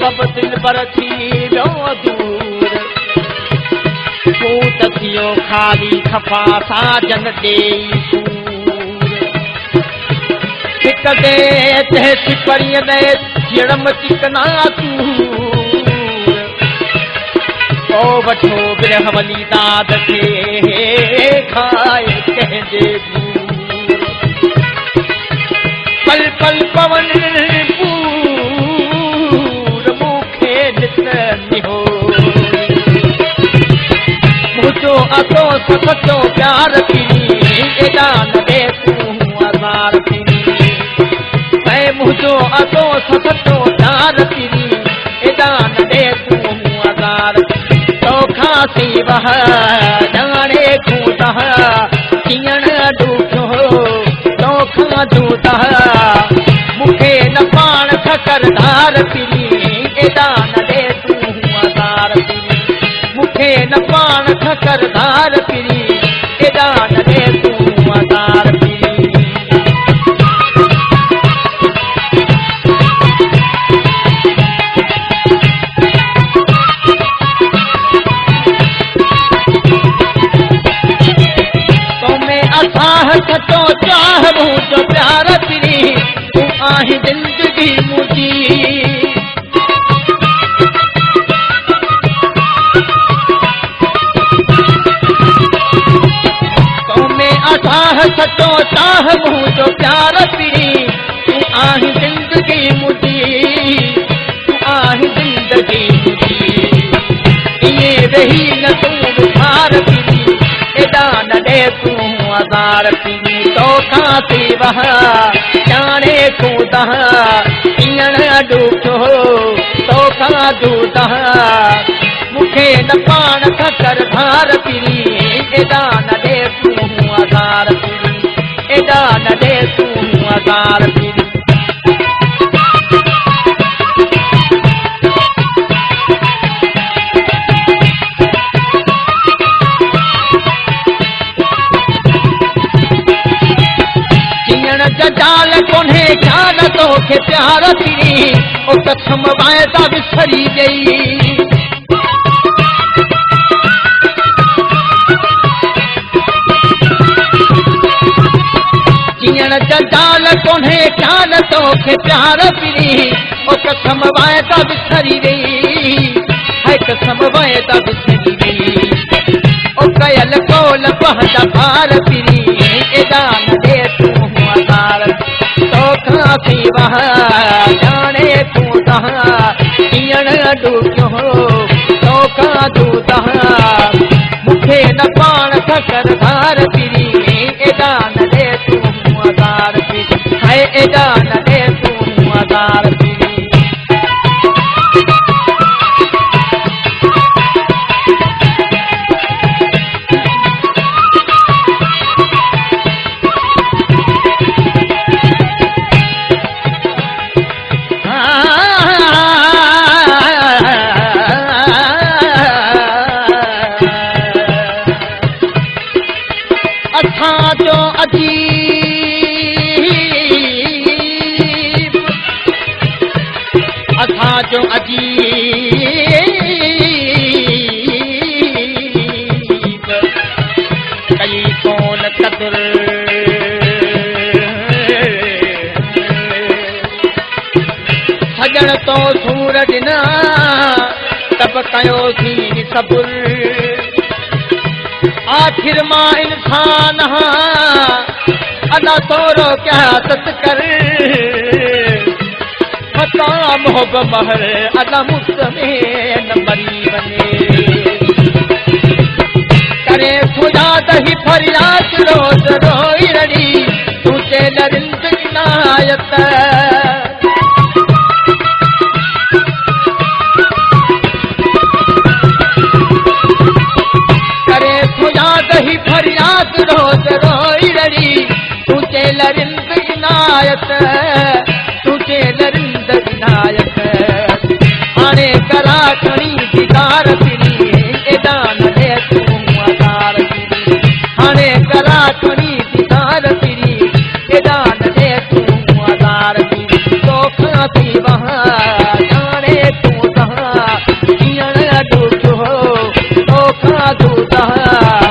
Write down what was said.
सब दिल पर थी वियो दूर तूं त थियो खाली खफ़ा साजन ॾेई सूर हिक दे ते सिपरीअ दे जड़म चिकना तूर ओ वठो बिरहवली दाद खे खाए कंहिंजे दूर पल पल पवन पूर मूंखे ॾिस निहो मुझो अतो सचो प्यार पीनी एॾा न ॾे तूं आज़ार पीनी ऐं मुझो अतो सचो प्यार पीनी एॾा न ॾे तूं आज़ार तोखां सिवह ॼाणे तूं तह कीअं ॾुखियो तोखां जूता मूंखे न पाण ठकरदार पीनी एॾा न ॾे तूं आज़ार पीनी मूंखे न पाण ठकरदार पीनी एॾा न ॾे तूं आज़ार पीनी सचो चाह मुझो प्यार पीनी तूं आहीं जिंदगी मुंहिंजी तोमें असाह सचो चाह मुझो प्यार पीनी तूं आहीं जिंदगी मुंहिंजी तूं आहीं जिंदगी मुंहिंजी इएं वेही न तूं बुखार पीनी एॾा न ॾे तूं आज़ार पीनी तोखां सिवह ॼाणे तूं तह कीअं ॾुखियो तोखां जूता मूंखे न पाण ठकरदार पीनी एॾा न ॾे तूं आज़ार पीनी एॾा न ॾे तूं आज़ार पीनी जजाल कोन्हे ख्याल तोखे प्यार पीनी ओ कसम वाइदा विसरी गई जीअण जजाल कोन्हे ख्याल तोखे प्यार पीनी ओ कसम वाइदा विसरी गई है कसम वाइदा विसरी गई ओ कयल कोल पंहिंजा भार पीनी एॾा न ॾे तूं आज़ार तोखां सिवह ॼाणे तूं तह कीअं ॾुखियो तोखां जूता मूंखे न पाण ठकरदार पीनी एॾा न ॾे तूं आज़ार पीनी है एॾा न ॾे तूं आज़ार पीनी असांजो अजीब कई कोन कदर सजण तो सूर ॾिना तब कयोसीं सबुर आखिर मां इंसान अदा थोरो क्या सत कर मता मोहब महर अदा मुस्त में न मरी वञे करे खुदा दही फरियाद रोज़ रोई रड़ी तुझे नरिंद इनायत करे खुदा दही फरियाद रोज़ रोई रड़ी तुझे नरिंद इनायत तुझे नरिंद इनायत हाणे करा खणी दीदार फिरी एॾा न ॾे तूं आज़ार फिरी हाणे करा खणी दीदार फिरी एॾा न ॾे तूं आज़ार फिरी तोखां थी वहा जाने तूं माधुदा